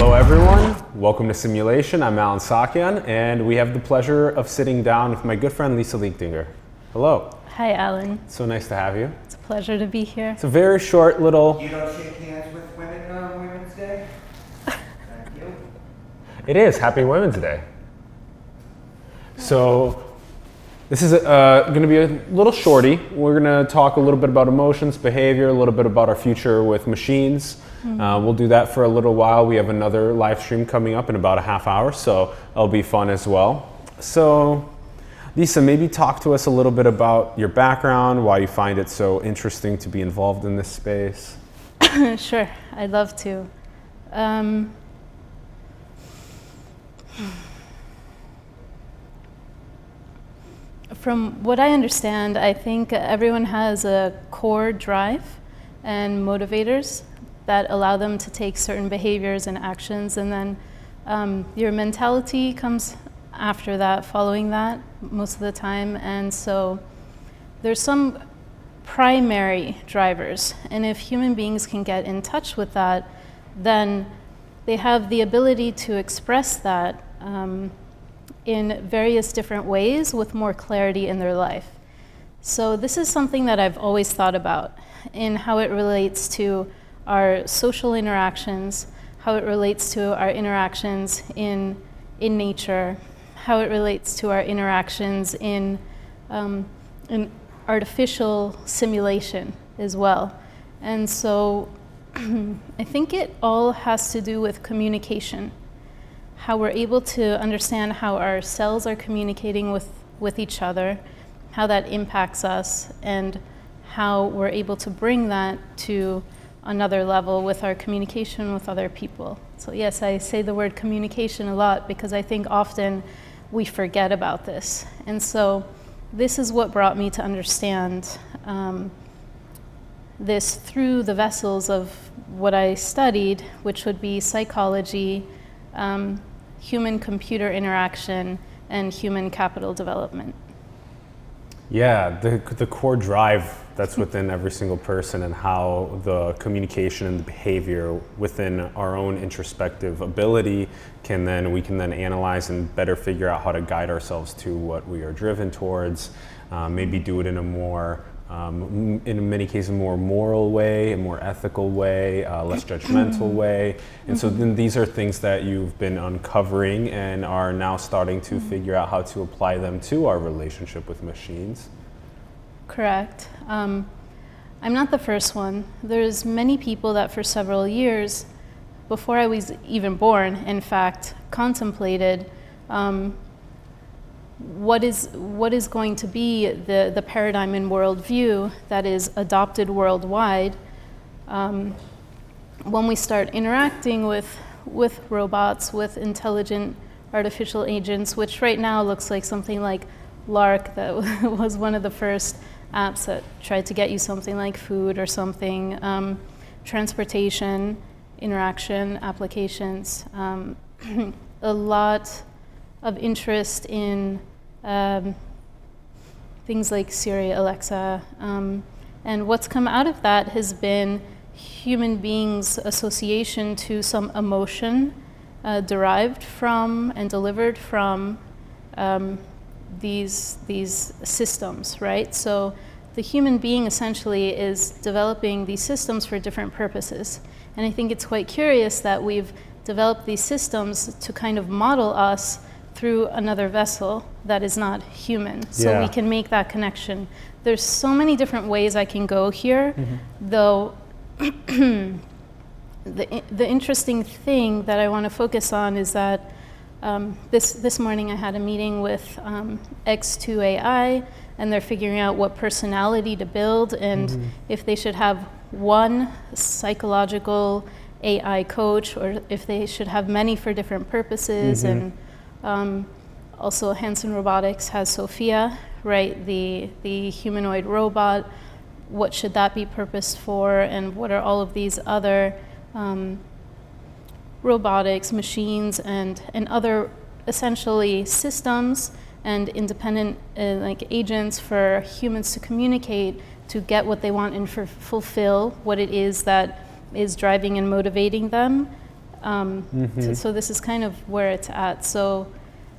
Hello everyone, welcome to Simulation. I'm Alan Sakyan, and we have the pleasure of sitting down with my good friend Liza Lichtinger. Hello. Hi Alan. So nice to have you. It's a pleasure to be here. It's a very short little... You don't shake hands with women on Women's Day? Thank you. It is, Happy Women's Day. So this is going to be a little shorty. We're going to talk a little bit about emotions, behavior, a little bit about our future with machines. We'll do that for a little while. We have another live stream coming up in about a half hour, so it'll be fun as well. So Lisa, maybe talk to us a little bit about your background, why you find it so interesting to be involved in this space. Sure, I'd love to. From what I understand, I think everyone has a core drive and motivators that allow them to take certain behaviors and actions, and then your mentality comes after that, following that most of the time. And so there's some primary drivers, and if human beings can get in touch with that, then they have the ability to express that in various different ways with more clarity in their life. So this is something that I've always thought about in how it relates to our social interactions, how it relates to our interactions in nature, how it relates to our interactions in artificial simulation as well. And so I think it all has to do with communication, how we're able to understand how our cells are communicating with each other, how that impacts us, and how we're able to bring that to another level with our communication with other people. So yes, I say the word communication a lot because I think often we forget about this. And so this is what brought me to understand this through the vessels of what I studied, which would be psychology, human-computer interaction, and human capital development. Yeah, the core drive that's within every single person, and how the communication and the behavior within our own introspective ability we can then analyze and better figure out how to guide ourselves to what we are driven towards, maybe do it in a more, in many cases, a more moral way, a more ethical way, less judgmental way. And so then these are things that you've been uncovering and are now starting to figure out how to apply them to our relationship with machines. Correct. I'm not the first one. There's many people that for several years, before I was even born, in fact, contemplated what is going to be the paradigm and worldview that is adopted worldwide when we start interacting with robots, with intelligent artificial agents, which right now looks like something like Lark, that was one of the first apps that tried to get you something like food or something, transportation, interaction, applications, a lot of interest in things like Siri, Alexa, and what's come out of that has been human beings' association to some emotion derived from and delivered from these systems, right? So the human being essentially is developing these systems for different purposes. And I think it's quite curious that we've developed these systems to kind of model us through another vessel that is not human. So we can make that connection. There's so many different ways I can go here, though the interesting thing that I want to focus on is that this morning I had a meeting with X2 AI, and they're figuring out what personality to build, and if they should have one psychological AI coach, or if they should have many for different purposes. And also Hanson Robotics has Sophia, right, the humanoid robot. What should that be purposed for, and what are all of these other robotics, machines, and other essentially systems and independent like agents for humans to communicate to get what they want and fulfill what it is that is driving and motivating them. So this is kind of where it's at. So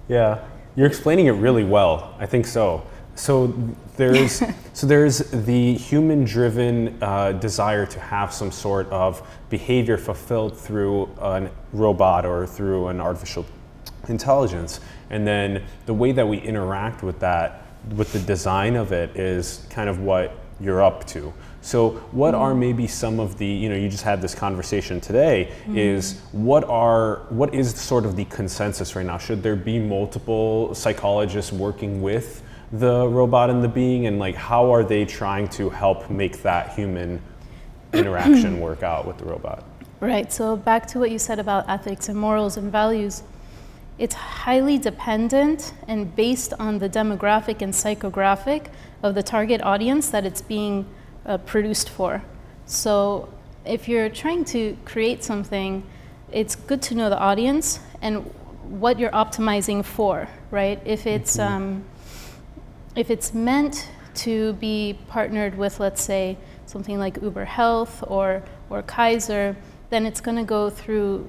Yeah, you're explaining it really well. I think so. So there's the human-driven desire to have some sort of behavior fulfilled through a robot or through an artificial intelligence, and then the way that we interact with that, with the design of it, is kind of what you're up to. So what are maybe some of the, you just had this conversation today, is what is sort of the consensus right now? Should there be multiple psychologists working with the robot and the being, and like how are they trying to help make that human interaction work out with the robot? Right, so back to what you said about ethics and morals and values, it's highly dependent and based on the demographic and psychographic of the target audience that it's being produced for. So if you're trying to create something, it's good to know the audience and what you're optimizing for, right? If it's meant to be partnered with, let's say, something like Uber Health or Kaiser, then it's going to go through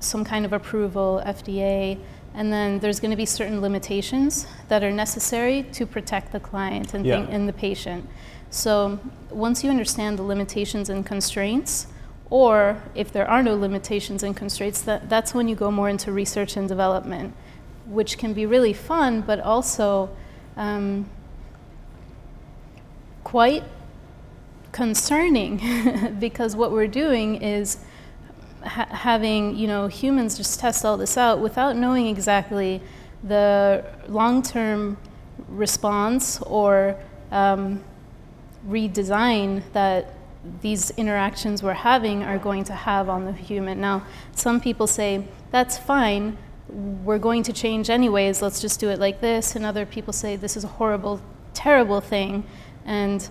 some kind of approval, FDA, and then there's going to be certain limitations that are necessary to protect the client and, and the patient. So once you understand the limitations and constraints, or if there are no limitations and constraints, that's when you go more into research and development, which can be really fun, but also quite concerning because what we're doing is having humans just test all this out without knowing exactly the long-term response or redesign that these interactions we're having are going to have on the human. Now, some people say, that's fine, we're going to change anyways, let's just do it like this, and other people say, this is a horrible, terrible thing, and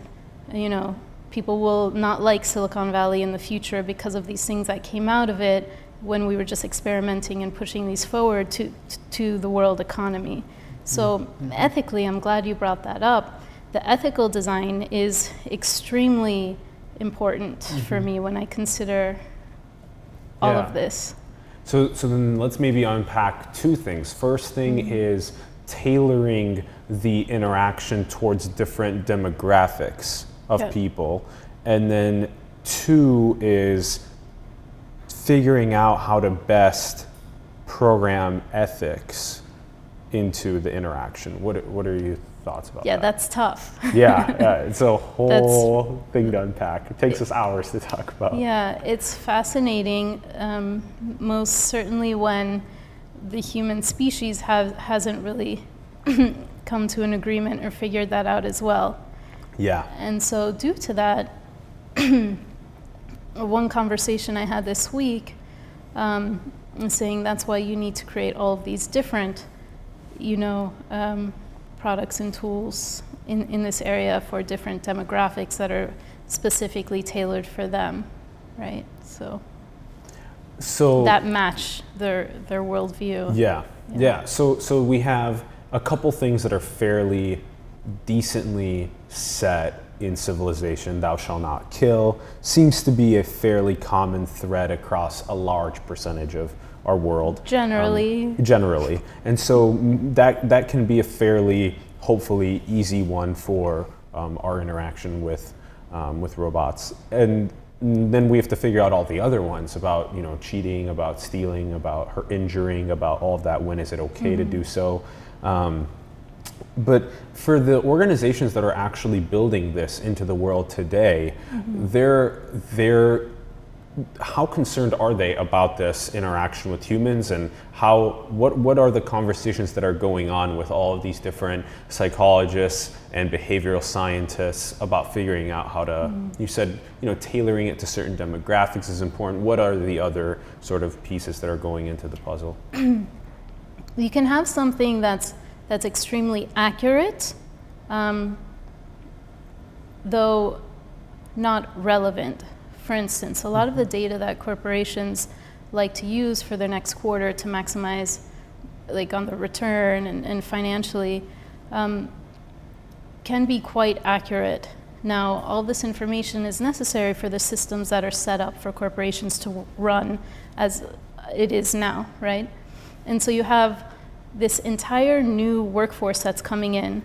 people will not like Silicon Valley in the future because of these things that came out of it when we were just experimenting and pushing these forward to the world economy. So ethically, I'm glad you brought that up. The ethical design is extremely important for me when I consider all of this. So then let's maybe unpack two things. First thing is tailoring the interaction towards different demographics of people. And then two is figuring out how to best program ethics into the interaction. What are your thoughts about that? Yeah, that's tough. It's a whole thing to unpack. It takes us hours to talk about. Yeah, it's fascinating, most certainly when the human species hasn't really come to an agreement or figured that out as well. Yeah. And so due to that, one conversation I had this week saying that's why you need to create all of these different, products and tools in this area for different demographics that are specifically tailored for them, right? So that match their worldview. Yeah. So we have a couple things that are fairly decently set in civilization. Thou shalt not kill seems to be a fairly common thread across a large percentage of our world. Generally. And so that can be a fairly, hopefully, easy one for our interaction with robots. And then we have to figure out all the other ones about, cheating, about stealing, about her injuring, about all of that. When is it okay to do so? But for the organizations that are actually building this into the world today, they're how concerned are they about this interaction with humans, and what are the conversations that are going on with all of these different psychologists and behavioral scientists about figuring out how to, you said, tailoring it to certain demographics is important. What are the other sort of pieces that are going into the puzzle? You can have something that's extremely accurate, though not relevant. For instance, a lot of the data that corporations like to use for their next quarter to maximize, like on the return and financially, can be quite accurate. Now, all this information is necessary for the systems that are set up for corporations to run as it is now, right? And so you have this entire new workforce that's coming in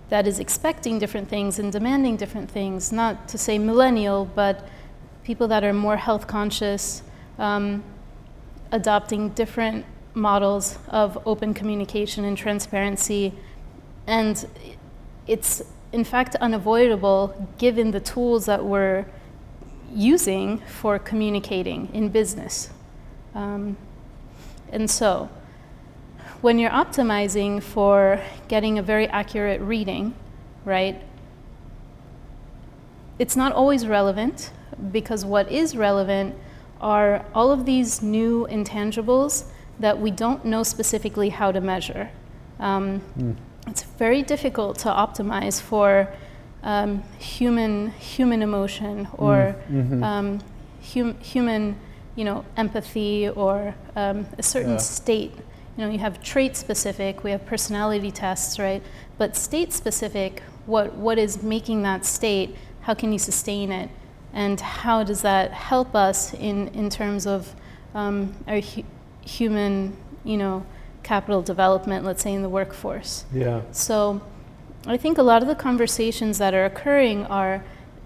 that is expecting different things and demanding different things, not to say millennial, but people that are more health conscious, adopting different models of open communication and transparency. And it's in fact unavoidable given the tools that we're using for communicating in business. And so when you're optimizing for getting a very accurate reading, right, it's not always relevant, because what is relevant are all of these new intangibles that we don't know specifically how to measure. It's very difficult to optimize for human emotion or human, empathy or a certain state. You have trait specific, we have personality tests, right? But state specific, what is making that state? How can you sustain it? And how does that help us in terms of our human, capital development, let's say in the workforce? Yeah. So I think a lot of the conversations that are occurring are,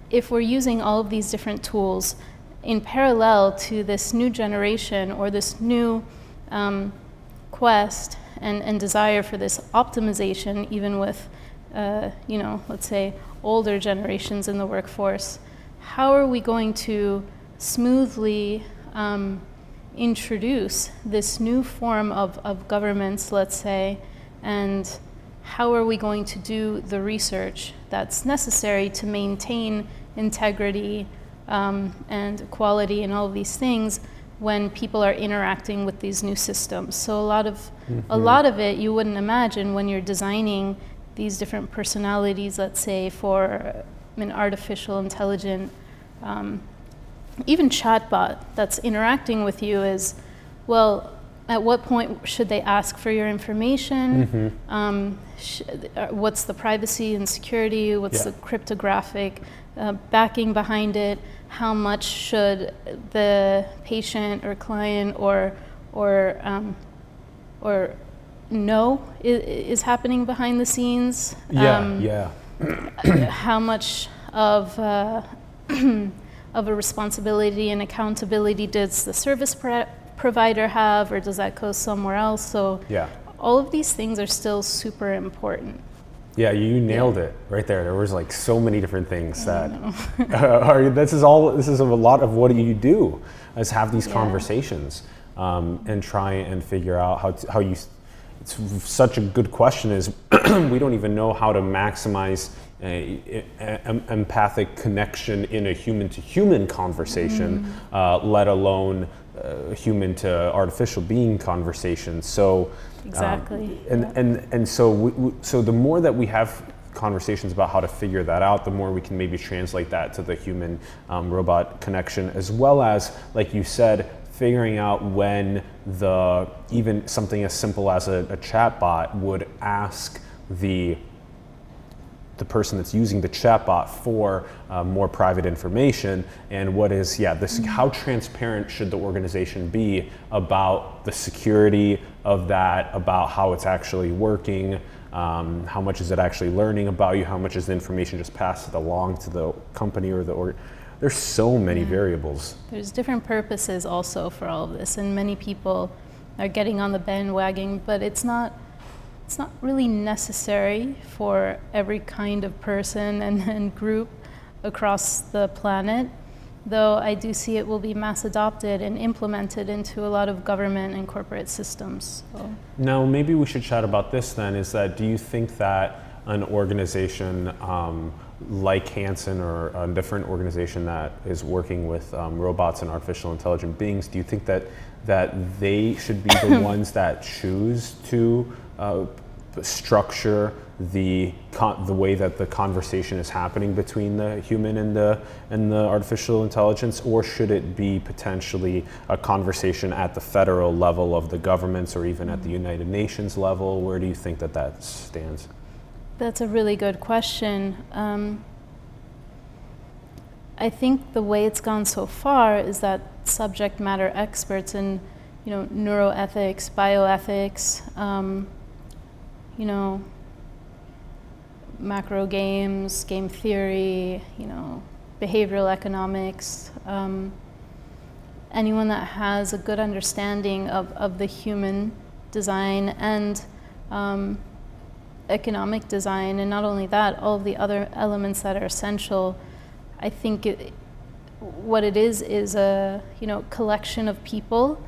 if we're using all of these different tools in parallel to this new generation or this new quest and desire for this optimization, even with, let's say older generations in the workforce, how are we going to smoothly introduce this new form of governments, let's say, and how are we going to do the research that's necessary to maintain integrity and equality and all of these things when people are interacting with these new systems? So a lot of it you wouldn't imagine when you're designing these different personalities, let's say, for an artificial intelligent, even chatbot that's interacting with you is, well, at what point should they ask for your information? What's the privacy and security? What's the cryptographic backing behind it? How much should the patient or client or know is happening behind the scenes? How much of a responsibility and accountability does the service provider have, or does that go somewhere else? So all of these things are still super important. Yeah, you nailed it right there. There was like so many different things that this is a lot of what you do, is have these conversations and try and figure out how you. It's such a good question. Is we don't even know how to maximize empathic connection in a human-to-human conversation, let alone human to artificial being conversation. So exactly. So the more that we have conversations about how to figure that out, the more we can maybe translate that to the human robot connection, as well as, like you said, figuring out when even something as simple as a chatbot would ask the person that's using the chatbot for more private information, and what is how transparent should the organization be about the security of that, about how it's actually working, how much is it actually learning about you, how much is the information just passed along to the company or the there's so many variables. There's different purposes also for all of this, and many people are getting on the bandwagon, but it's not really necessary for every kind of person and group across the planet, though I do see it will be mass adopted and implemented into a lot of government and corporate systems. So. Now, maybe we should chat about this then, is that, do you think that an organization like Hansen or a different organization that is working with robots and artificial intelligent beings, do you think that they should be the ones that choose to structure the way that the conversation is happening between the human and the artificial intelligence, or should it be potentially a conversation at the federal level of the governments, or even at the United Nations level? Where do you think that stands? That's a really good question. I think the way it's gone so far is that subject matter experts and neuroethics, bioethics, macro games, game theory, behavioral economics. Anyone that has a good understanding of the human design and economic design, and not only that, all of the other elements that are essential. I think what it is a collection of people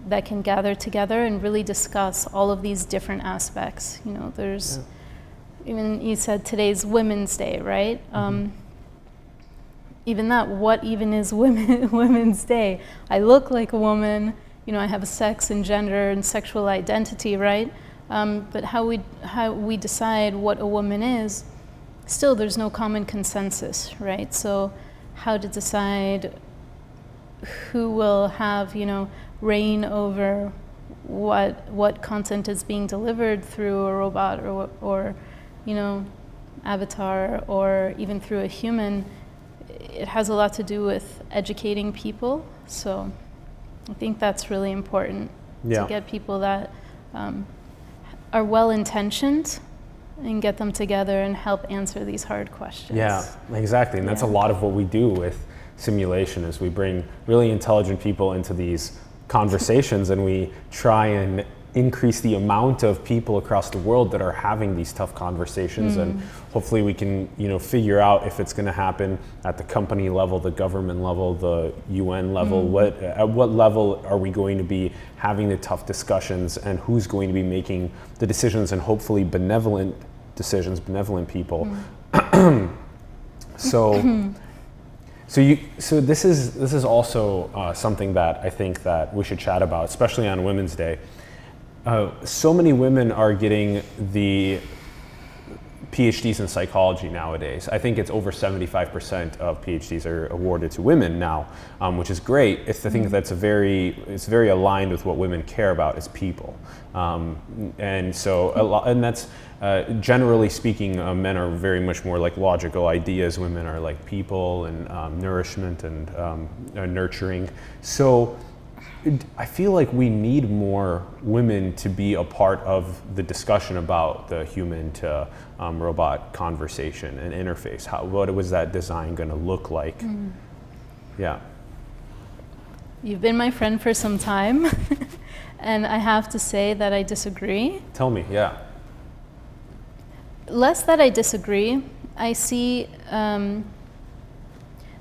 that can gather together and really discuss all of these different aspects. There's even, you said today's Women's Day, right? Even that, what even is Women's Day? I look like a woman, I have a sex and gender and sexual identity, right? But how we decide what a woman is, still there's no common consensus, right? So how to decide who will have, reign over what content is being delivered through a robot or avatar, or even through a human. It has a lot to do with educating people. So I think that's really important to get people that are well-intentioned and get them together and help answer these hard questions. Yeah, exactly. And that's a lot of what we do with simulation, is we bring really intelligent people into these conversations, and we try and increase the amount of people across the world that are having these tough conversations, and hopefully we can figure out if it's going to happen at the company level, the government level, the UN level. At what level are we going to be having the tough discussions, and who's going to be making the decisions, and hopefully benevolent decisions, benevolent people. So this is also something that I think that we should chat about, especially on Women's Day. So many women are getting the PhDs in psychology nowadays. I think it's over 75% of PhDs are awarded to women now, which is great. I think that's it's very aligned with what women care about as people. And that's generally speaking, men are very much more like logical ideas. Women are like people and nourishment and nurturing. So I feel like we need more women to be a part of the discussion about the human to robot conversation and interface. What was that design going to look like? Yeah. You've been my friend for some time, and I have to say that I disagree. Tell me, yeah. Less that I disagree, I see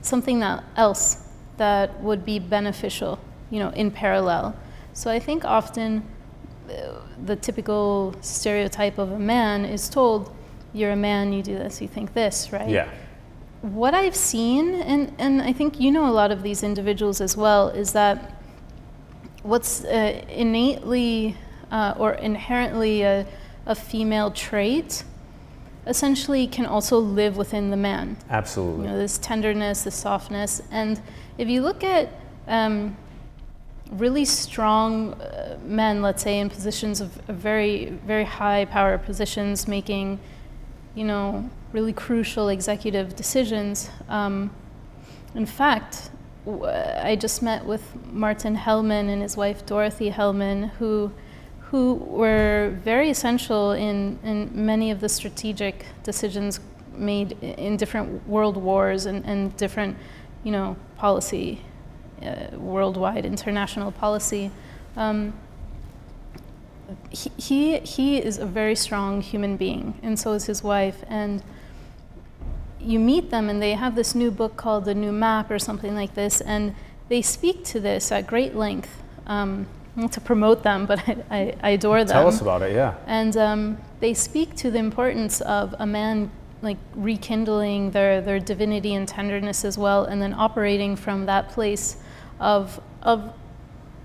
something else that would be beneficial, in parallel. So I think often the typical stereotype of a man is told, you're a man, you do this, you think this, right? Yeah. What I've seen, and I think a lot of these individuals as well, is that what's innately or inherently a female trait essentially can also live within the man. Absolutely. This tenderness, this softness. And if you look at really strong men, let's say in positions of very, very high power positions, making, really crucial executive decisions. In fact, I just met with Martin Hellman and his wife Dorothy Hellman, who were very essential in many of the strategic decisions made in different world wars and different, policy. Worldwide international policy. He is a very strong human being, and so is his wife. And you meet them, and they have this new book called The New Map or something like this, and they speak to this at great length. Not to promote them, but I adore them. Tell us about it, yeah. And they speak to the importance of a man like rekindling their divinity and tenderness as well, and then operating from that place of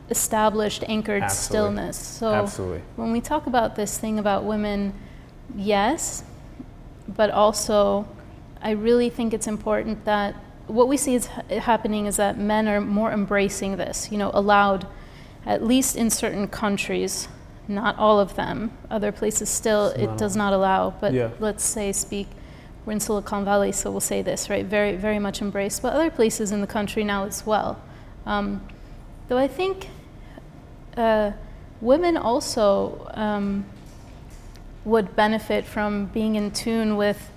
established, anchored stillness. So when we talk about this thing about women, yes, but also I really think it's important that what we see is happening is that men are more embracing this, allowed, at least in certain countries, not all of them. Other places still it does not allow, but let's say we're in Silicon Valley, so we'll say this, right? Very, very much embraced, but other places in the country now as well. Though I think women also would benefit from being in tune with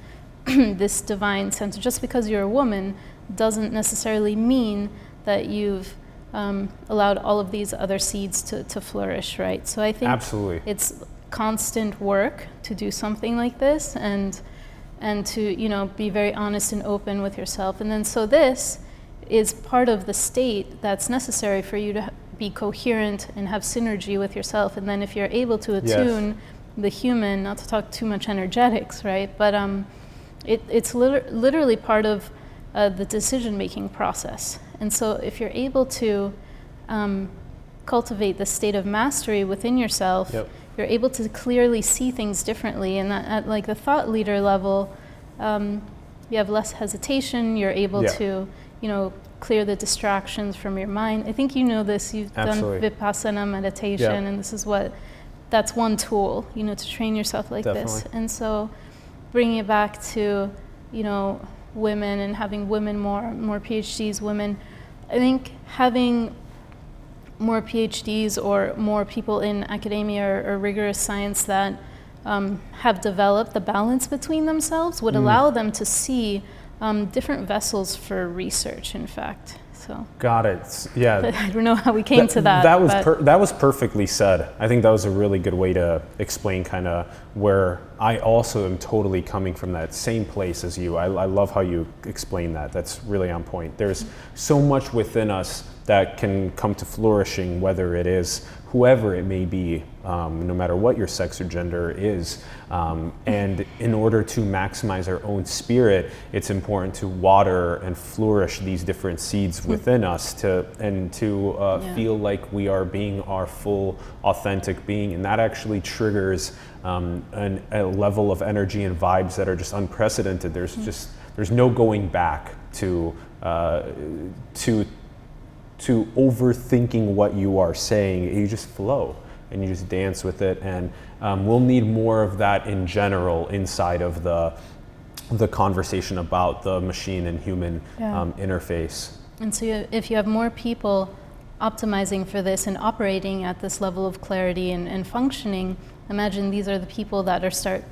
this divine sense. Just because you're a woman doesn't necessarily mean that you've allowed all of these other seeds to flourish, right? So I think Absolutely. it's constant work to do something like this, and to be very honest and open with yourself. And then so this is part of the state that's necessary for you to be coherent and have synergy with yourself. And then if you're able to attune the human, not to talk too much energetics, right? But it's literally part of the decision-making process. And so if you're able to cultivate the state of mastery within yourself, you're able to clearly see things differently. And that, at like the thought leader level, you have less hesitation. You're able to, clear the distractions from your mind. I think you know this. You've done Vipassana meditation, and this is that's one tool, to train yourself like this. And so bringing it back to, women and having women more PhDs, women, I think having more PhDs or more people in academia or rigorous science that have developed the balance between themselves would allow them to see different vessels for research, in fact. So got it. Yeah. I don't know how we came to that. That was perfectly said. I think that was a really good way to explain kind of where I also am totally coming from, that same place as you. I love how you explain that. That's really on point. There's so much within us that can come to flourishing, whether it is whoever it may be, no matter what your sex or gender is. And in order to maximize our own spirit, it's important to water and flourish these different seeds within us to feel like we are being our full, authentic being. And that actually triggers a level of energy and vibes that are just unprecedented. There's no going back to overthinking what you are saying. You just flow and you just dance with it. And we'll need more of that in general inside of the conversation about the machine and human interface. And so if you have more people optimizing for this and operating at this level of clarity and functioning, imagine these are the people that are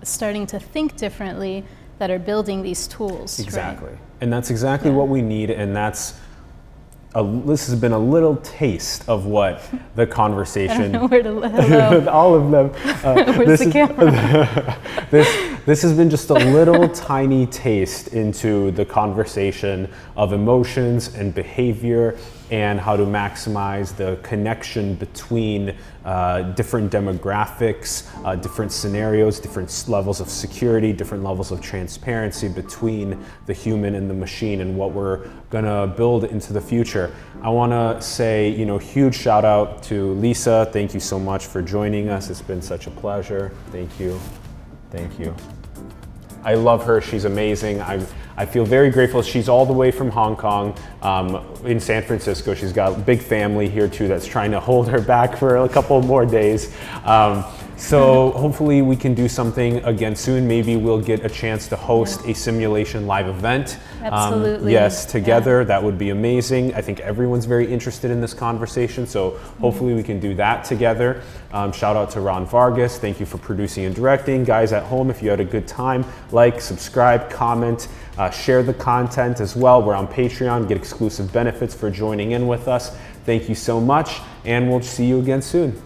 starting to think differently, that are building these tools. Exactly. Right? And that's exactly what we need. And this has been a little taste of what the conversation. I don't know where to hello. All of them. Where's the camera? This has been just a little tiny taste into the conversation of emotions and behavior and how to maximize the connection between different demographics, different scenarios, different levels of security, different levels of transparency between the human and the machine, and what we're gonna build into the future. I wanna say, huge shout out to Lisa. Thank you so much for joining us. It's been such a pleasure. Thank you. Thank you. I love her. She's amazing. I feel very grateful. She's all the way from Hong Kong, in San Francisco. She's got a big family here too that's trying to hold her back for a couple more days. So hopefully we can do something again soon. Maybe we'll get a chance to host a simulation live event. Absolutely. Yes, together. Yeah. That would be amazing. I think everyone's very interested in this conversation, so hopefully we can do that together. Shout out to Ron Vargas. Thank you for producing and directing. Guys at home, if you had a good time, like, subscribe, comment, share the content as well. We're on Patreon, get exclusive benefits for joining in with us. Thank you so much, and we'll see you again soon.